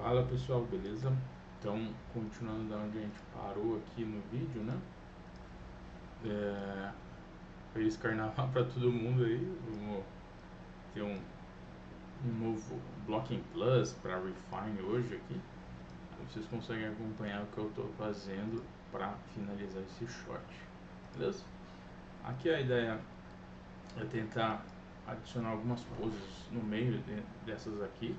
Fala pessoal, beleza? Então, continuando da onde a gente parou aqui no vídeo, né? Feliz carnaval para todo mundo aí. Vamos ter um novo Blocking Plus para Refine hoje aqui. Aí vocês conseguem acompanhar o que eu estou fazendo para finalizar esse shot, beleza? Aqui a ideia é tentar adicionar algumas poses no meio dessas aqui,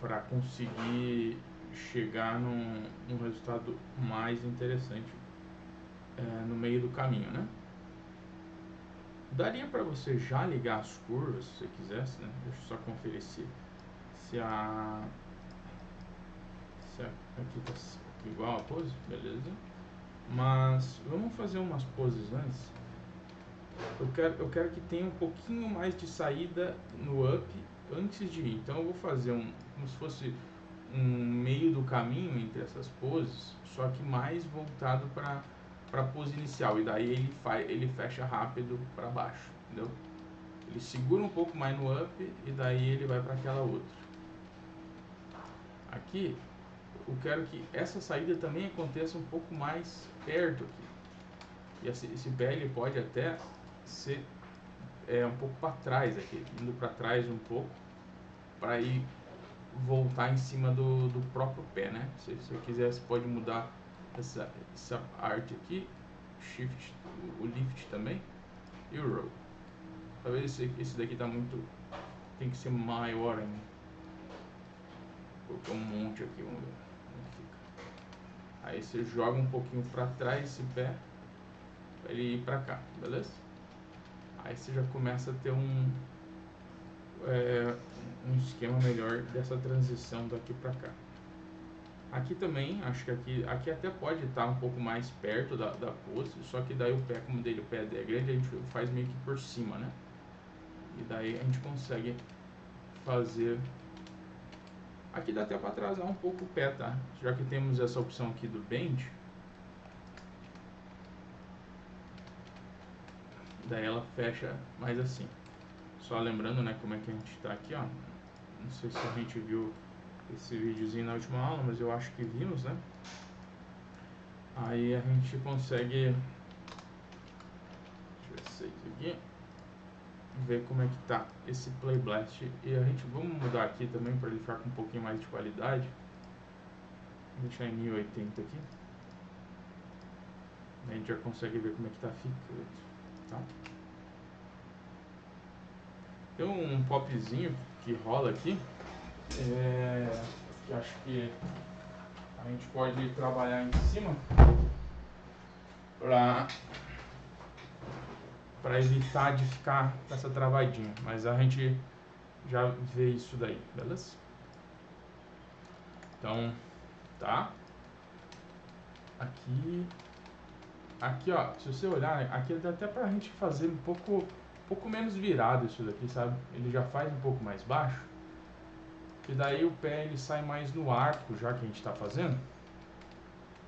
para conseguir chegar num resultado mais interessante no meio do caminho, né? Daria para você já ligar as curvas se você quisesse, né? Deixa eu só conferir se aqui tá igual a pose, beleza? Mas vamos fazer umas poses antes. Eu quero que tenha um pouquinho mais de saída no up antes de ir. Então eu vou fazer como se fosse um meio do caminho entre essas poses, só que mais voltado para a pose inicial, e daí ele fecha rápido para baixo, entendeu? Ele segura um pouco mais no up e daí ele vai para aquela outra. Aqui eu quero que essa saída também aconteça um pouco mais perto aqui, e esse pé ele pode até ser um pouco para trás aqui, indo para trás um pouco, para ir voltar em cima do próprio pé, né? Se você quiser, você pode mudar essa arte aqui, shift, o lift também, e o roll. Talvez esse daqui tá muito, tem que ser maior ainda. Vou colocar um monte aqui, vamos ver como fica. Aí você joga um pouquinho para trás esse pé, para ele ir para cá, beleza? Aí você já começa a ter um esquema melhor dessa transição daqui para cá. Aqui também, acho que aqui até pode estar um pouco mais perto da pose, só que daí o pé, como o pé é grande, a gente faz meio que por cima, né? E daí a gente consegue fazer... Aqui dá até para atrasar um pouco o pé, tá? Já que temos essa opção aqui do bend, daí ela fecha mais assim. Só lembrando, né, como é que a gente tá aqui, ó. Não sei se a gente viu esse videozinho na última aula, mas eu acho que vimos, né? Aí a gente consegue... Deixa eu ver se aqui... ver como é que tá esse Play Blast. E a gente, vamos mudar aqui também para ele ficar com um pouquinho mais de qualidade. Vou deixar em 1080 aqui. A gente já consegue ver como é que tá ficando, tá? Tem um popzinho que rola aqui, que acho que a gente pode trabalhar em cima para evitar de ficar com essa travadinha, mas a gente já vê isso daí, beleza? Então, tá? Aqui ó, se você olhar, aqui dá até pra gente fazer um pouco menos virado isso daqui, sabe? Ele já faz um pouco mais baixo, e daí o pé ele sai mais no arco, já que a gente tá fazendo.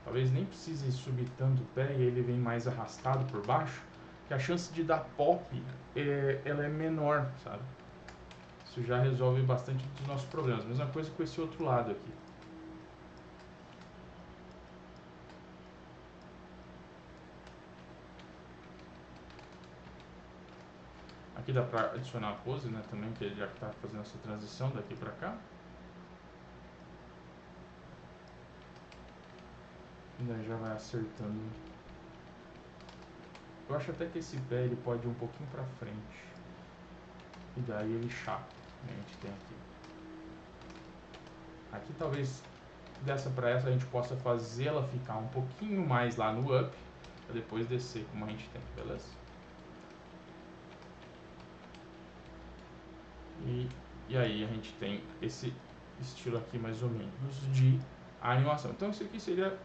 Talvez nem precise subir tanto o pé e ele vem mais arrastado por baixo, que a chance de dar pop ela é menor, sabe? Isso já resolve bastante dos nossos problemas. Mesma coisa com esse outro lado aqui. Aqui dá pra adicionar a pose, né, também, que ele já está fazendo essa transição daqui pra cá. E daí já vai acertando. Eu acho até que esse pé ele pode ir um pouquinho pra frente. E daí ele chapa, né, a gente tem aqui. Aqui talvez dessa para essa a gente possa fazê-la ficar um pouquinho mais lá no up, para depois descer como a gente tem, beleza? E aí a gente tem esse estilo aqui mais ou menos de animação. Então isso aqui seria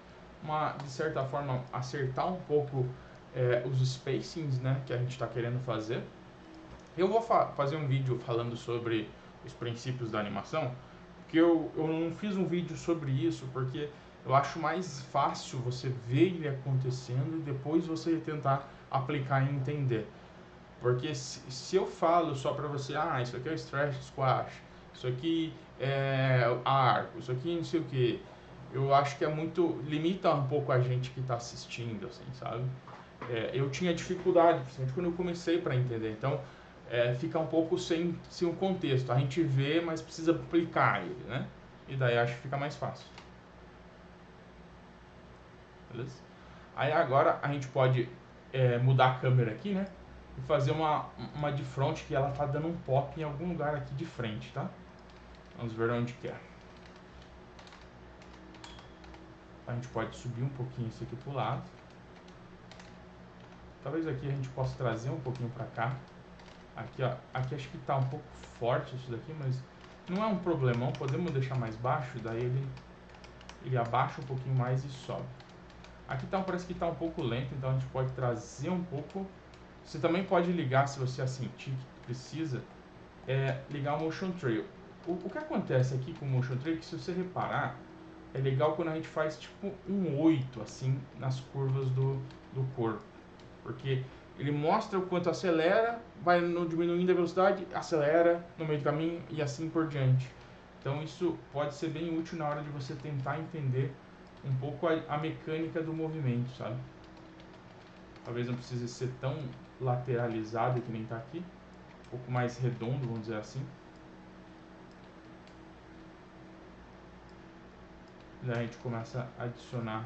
de certa forma acertar um pouco os spacings, né, que a gente está querendo fazer. Eu vou fazer um vídeo falando sobre os princípios da animação, porque eu não fiz um vídeo sobre isso, porque eu acho mais fácil você ver ele acontecendo e depois você tentar aplicar e entender. Porque se eu falo só para você, isso aqui é o stretch squash, isso aqui é arco, isso aqui não sei o que, eu acho que é muito, limita um pouco a gente que está assistindo, assim, sabe? Eu tinha dificuldade, principalmente quando eu comecei para entender, então fica um pouco sem um contexto, a gente vê, mas precisa aplicar ele, né? E daí acho que fica mais fácil. Beleza? Aí agora a gente pode mudar a câmera aqui, né? E fazer uma de frente que ela tá dando um pop em algum lugar aqui de frente, tá? Vamos ver onde que é. A gente pode subir um pouquinho isso aqui pro lado. Talvez aqui a gente possa trazer um pouquinho pra cá. Aqui, ó. Aqui acho que tá um pouco forte isso daqui, mas não é um problemão. Podemos deixar mais baixo, daí ele abaixa um pouquinho mais e sobe. Aqui tá, parece que tá um pouco lento, então a gente pode trazer um pouco. Você também pode ligar, se você sentir que precisa, ligar o Motion Trail. O que acontece aqui com o Motion Trail é que, se você reparar, é legal quando a gente faz tipo um 8 assim nas curvas do corpo, porque ele mostra o quanto acelera, vai diminuindo a velocidade, acelera no meio do caminho e assim por diante. Então isso pode ser bem útil na hora de você tentar entender um pouco a mecânica do movimento, sabe? Talvez não precise ser tão lateralizado que nem está aqui, um pouco mais redondo, vamos dizer assim. Daí a gente começa a adicionar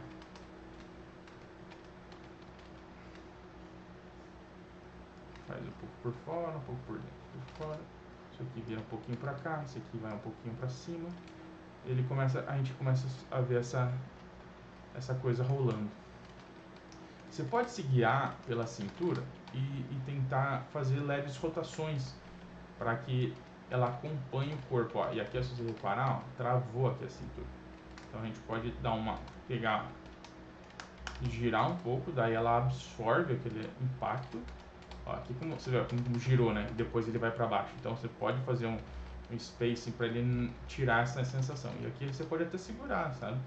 faz um pouco por fora, um pouco por dentro, por fora. Isso aqui vira um pouquinho para cá, isso aqui vai um pouquinho para cima. A gente começa a ver essa coisa rolando. Você pode se guiar pela cintura e tentar fazer leves rotações para que ela acompanhe o corpo. Ó. E aqui, se você reparar, ó, travou aqui a cintura. Então a gente pode pegar e girar um pouco, daí ela absorve aquele impacto. Ó, aqui como você vê como girou, né? Depois ele vai para baixo. Então você pode fazer um spacing para ele tirar essa sensação. E aqui você pode até segurar, sabe?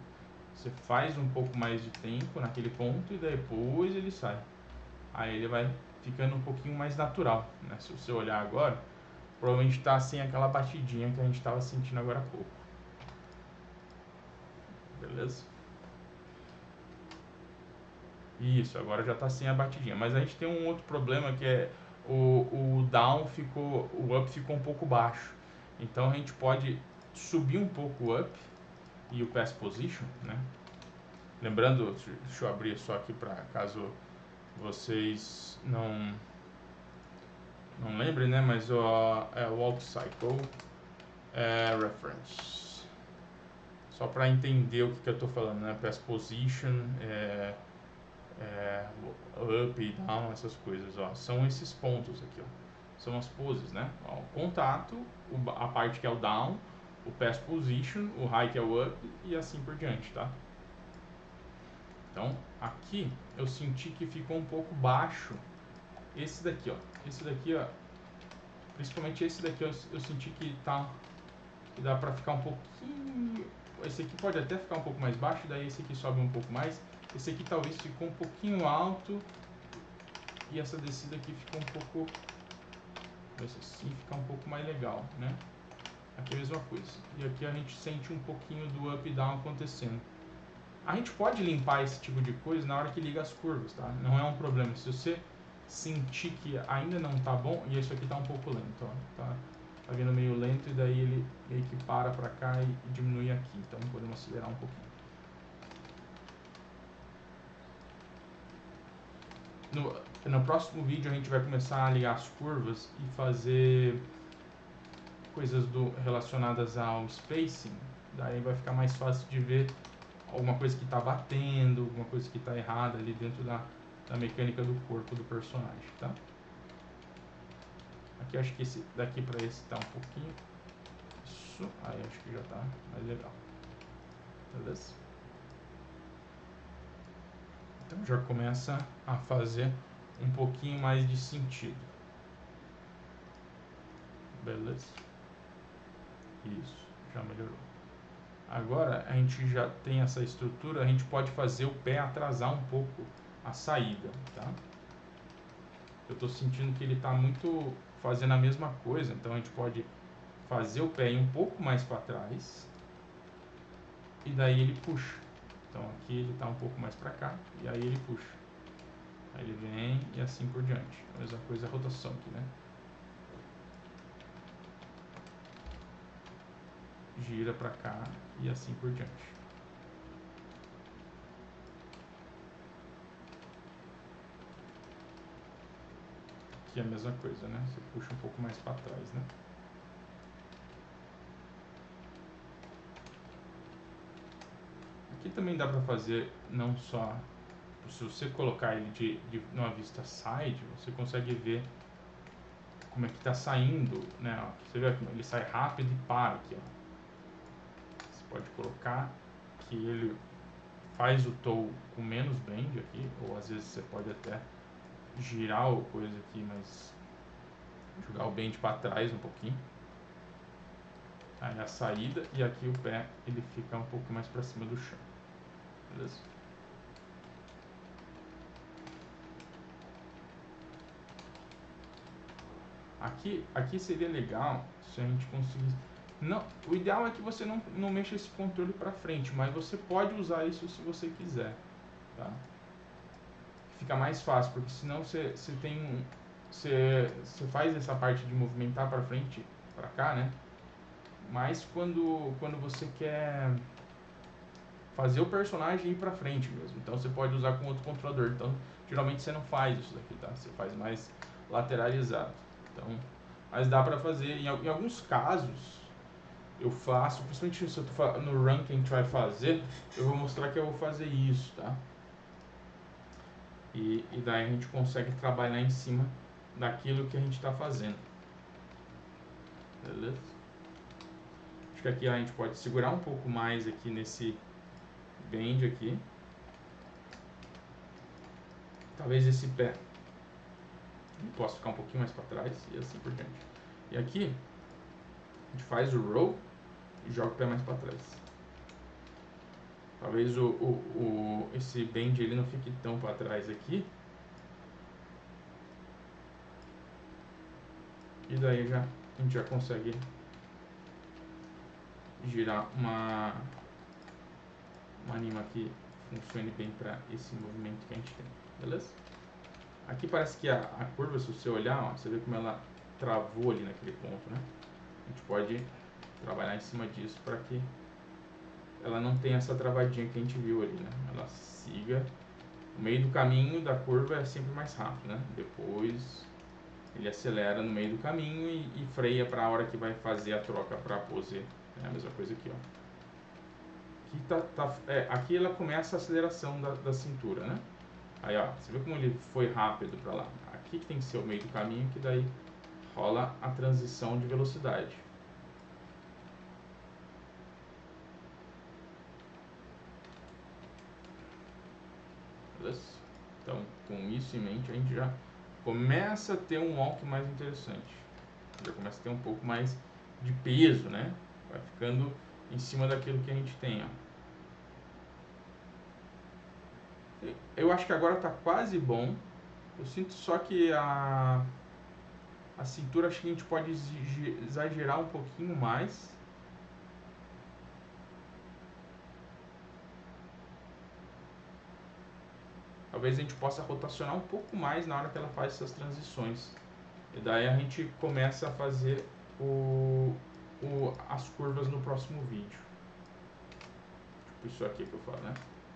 Você faz um pouco mais de tempo naquele ponto e depois ele sai. Aí ele vai ficando um pouquinho mais natural, né? Se você olhar agora, provavelmente está sem aquela batidinha que a gente estava sentindo agora há pouco. Beleza? Isso, agora já está sem a batidinha. Mas a gente tem um outro problema que é o up ficou um pouco baixo. Então a gente pode subir um pouco o up e o pass position, né? Lembrando, deixa eu abrir só aqui para caso vocês não lembrem, né? Mas o walk cycle reference. Só para entender o que eu estou falando, né? Pass position, up e down, essas coisas, ó. São esses pontos aqui, ó. São as poses, né? Ó, o contato, a parte que é o down, o pass position, o high que é o up e assim por diante, tá? Então, aqui eu senti que ficou um pouco baixo esse daqui, ó. Esse daqui, ó, principalmente esse daqui eu senti que dá pra ficar um pouquinho. Esse aqui pode até ficar um pouco mais baixo, daí esse aqui sobe um pouco mais. Esse aqui talvez ficou um pouquinho alto e essa descida aqui ficou um pouco, assim, fica um pouco mais legal, né? Aqui é a mesma coisa. E aqui a gente sente um pouquinho do up e down acontecendo. A gente pode limpar esse tipo de coisa na hora que liga as curvas, tá? Não é um problema. Se você sentir que ainda não tá bom, e isso aqui tá um pouco lento, ó. Tá vindo meio lento e daí ele meio que para pra cá e diminui aqui. Então podemos acelerar um pouquinho. No próximo vídeo a gente vai começar a ligar as curvas e fazer coisas relacionadas ao spacing. Daí vai ficar mais fácil de ver alguma coisa que está batendo, alguma coisa que está errada ali dentro da mecânica do corpo do personagem, tá? Aqui acho que esse daqui para esse tá um pouquinho. Isso, aí acho que já tá mais legal. Beleza? Então já começa a fazer um pouquinho mais de sentido. Beleza? Isso, já melhorou. Agora a gente já tem essa estrutura, a gente pode fazer o pé atrasar um pouco a saída, tá? eu tô sentindo que ele tá muito fazendo a mesma coisa, então a gente pode fazer o pé ir um pouco mais para trás e daí ele puxa. Então aqui ele tá um pouco mais para cá e aí ele puxa. Aí ele vem e assim por diante. A mesma coisa a rotação aqui, né? Gira para cá e assim por diante. Aqui é a mesma coisa, né? Você puxa um pouco mais para trás, né? Aqui também dá para fazer não só, se você colocar ele numa vista side, você consegue ver como é que está saindo, né? Ó, você vê como ele sai rápido e para aqui, ó. Você pode colocar que ele faz o toe com menos bend aqui, ou às vezes você pode até girar o coisa aqui, mas jogar o bend para trás um pouquinho. Aí a saída e aqui o pé ele fica um pouco mais para cima do chão, beleza? Aqui seria legal se a gente conseguisse. Não, o ideal é que você não mexa esse controle para frente, mas você pode usar isso se você quiser, tá? Fica mais fácil, porque senão você tem você faz essa parte de movimentar para frente, para cá, né? Mas quando você quer fazer o personagem ir para frente mesmo, então você pode usar com outro controlador. Então geralmente você não faz isso daqui, tá? Você faz mais lateralizado. Então, mas dá para fazer em alguns casos. Eu faço, principalmente se eu tô no run que a gente vai fazer, eu vou mostrar que eu vou fazer isso, tá? E daí a gente consegue trabalhar em cima daquilo que a gente está fazendo. Beleza? Acho que aqui a gente pode segurar um pouco mais aqui nesse bend aqui. Talvez esse pé possa ficar um pouquinho mais para trás e assim por diante. E aqui a gente faz o roll e joga o pé mais para trás. Talvez esse bend ele não fique tão para trás aqui. E daí a gente já consegue girar uma anima que funcione bem para esse movimento que a gente tem, beleza? Aqui parece que a curva, se você olhar, ó, você vê como ela travou ali naquele ponto, né? A gente pode trabalhar em cima disso para que ela não tenha essa travadinha que a gente viu ali, né? Ela siga. O meio do caminho da curva é sempre mais rápido, né? Depois ele acelera no meio do caminho e freia para a hora que vai fazer a troca para a pose. É a mesma coisa aqui, ó. Aqui, aqui ela começa a aceleração da cintura, né? Aí, ó, você vê como ele foi rápido para lá. Aqui que tem que ser o meio do caminho, que daí rola a transição de velocidade. Beleza? Então, com isso em mente, a gente já começa a ter um walk mais interessante. Já começa a ter um pouco mais de peso, né? Vai ficando em cima daquilo que a gente tem, ó. Eu acho que agora tá quase bom. Eu sinto só que a cintura, acho que a gente pode exagerar um pouquinho mais. Talvez a gente possa rotacionar um pouco mais na hora que ela faz essas transições. E daí a gente começa a fazer as curvas no próximo vídeo. Tipo isso aqui que eu falo, né?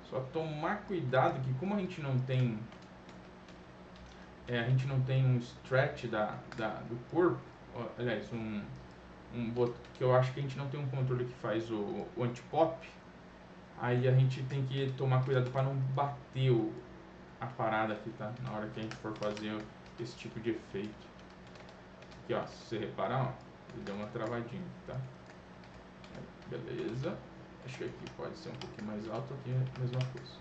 Só tomar cuidado que como a gente não tem um stretch do corpo, aliás, que eu acho que a gente não tem um controle que faz o anti-pop, aí a gente tem que tomar cuidado para não bater a parada aqui, tá? Na hora que a gente for fazer esse tipo de efeito. Aqui, ó, se você reparar, ó, ele deu uma travadinha, tá? Aí, beleza. Acho que aqui pode ser um pouquinho mais alto, aqui é a mesma coisa.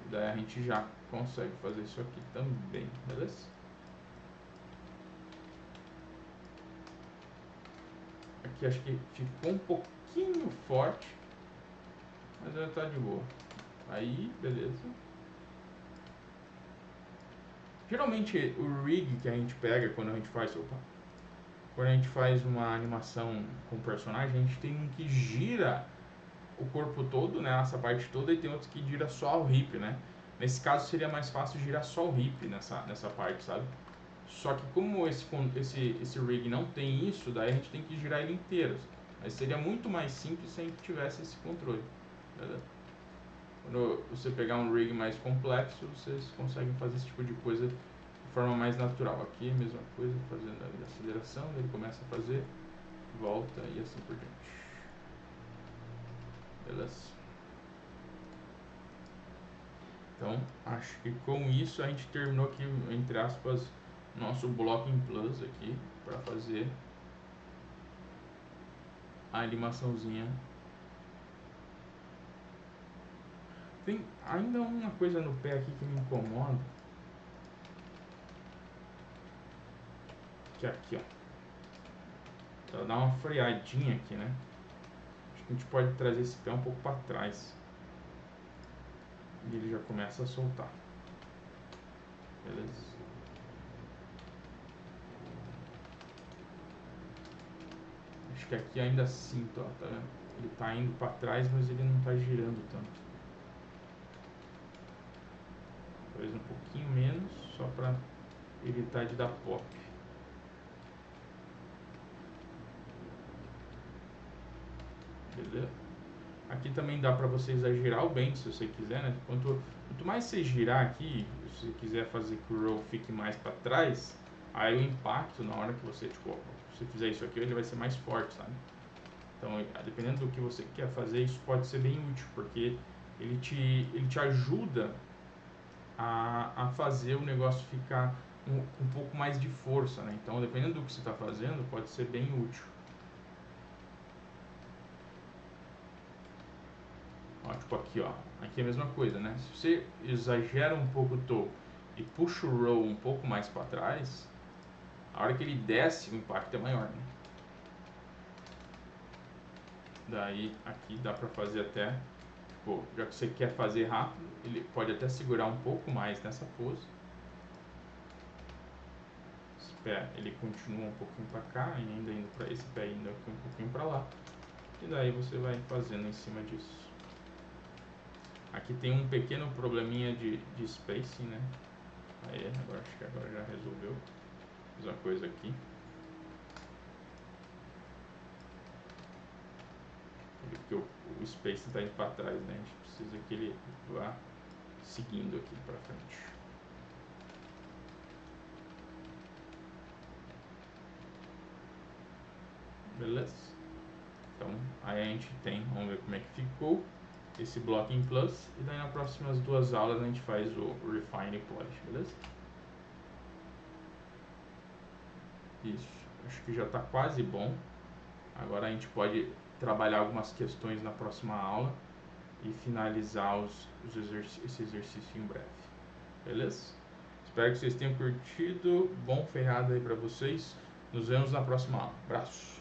E daí a gente já consegue fazer isso aqui também, beleza? Aqui acho que ficou um pouquinho forte, mas já tá de boa. Aí, beleza. Geralmente o rig que a gente pega quando a gente faz, quando a gente faz uma animação com o personagem, a gente tem um que gira o corpo todo, né, essa parte toda, e tem outros que gira só o hip, né. Nesse caso seria mais fácil girar só o hip nessa parte, sabe? Só que como esse rig não tem isso, daí a gente tem que girar ele inteiro. Mas seria muito mais simples se a gente tivesse esse controle. Beleza? Quando você pegar um rig mais complexo, vocês conseguem fazer esse tipo de coisa de forma mais natural. Aqui a mesma coisa, fazendo a aceleração, ele começa a fazer, volta e assim por diante. Beleza? Então, acho que com isso a gente terminou aqui, entre aspas, nosso Blocking Plus aqui, para fazer a animaçãozinha. Tem ainda uma coisa no pé aqui que me incomoda, que é aqui, ó. Ela dá uma freadinha aqui, né? Acho que a gente pode trazer esse pé um pouco para trás. E ele já começa a soltar. Beleza? Acho que aqui ainda sinto, ó, tá vendo? Ele tá indo para trás, mas ele não tá girando tanto. Talvez um pouquinho menos, só para evitar de dar pop. Beleza? Aqui também dá para você exagerar o bend se você quiser, né? Quanto mais você girar aqui, se você quiser fazer que o roll fique mais para trás, aí o impacto na hora que você, tipo, se fizer isso aqui, ele vai ser mais forte, sabe? Então, dependendo do que você quer fazer, isso pode ser bem útil, porque ele te ajuda a fazer o negócio ficar um pouco mais de força, né? Então, dependendo do que você está fazendo, pode ser bem útil. Ó, tipo aqui, ó. Aqui é a mesma coisa, né? Se você exagera um pouco o toe e puxa o roll um pouco mais para trás, a hora que ele desce, o impacto é maior, né? Daí, aqui dá pra fazer até, tipo, já que você quer fazer rápido, ele pode até segurar um pouco mais nessa pose. Esse pé, ele continua um pouquinho pra cá, e ainda indo pra esse pé, indo aqui um pouquinho pra lá. E daí você vai fazendo em cima disso. Aqui tem um pequeno probleminha de spacing, né? Aí, agora acho que agora já resolveu. Mesma coisa aqui. Porque o space está indo para trás, né? A gente precisa que ele vá seguindo aqui para frente. Beleza? Então, aí a gente tem, vamos ver como é que ficou esse Blocking Plus. E daí nas próximas duas aulas a gente faz o Refine e Polish, beleza? Isso, acho que já está quase bom. Agora a gente pode trabalhar algumas questões na próxima aula e finalizar esse exercício em breve, beleza? Espero que vocês tenham curtido. Bom feriado aí para vocês. Nos vemos na próxima aula. Abraço.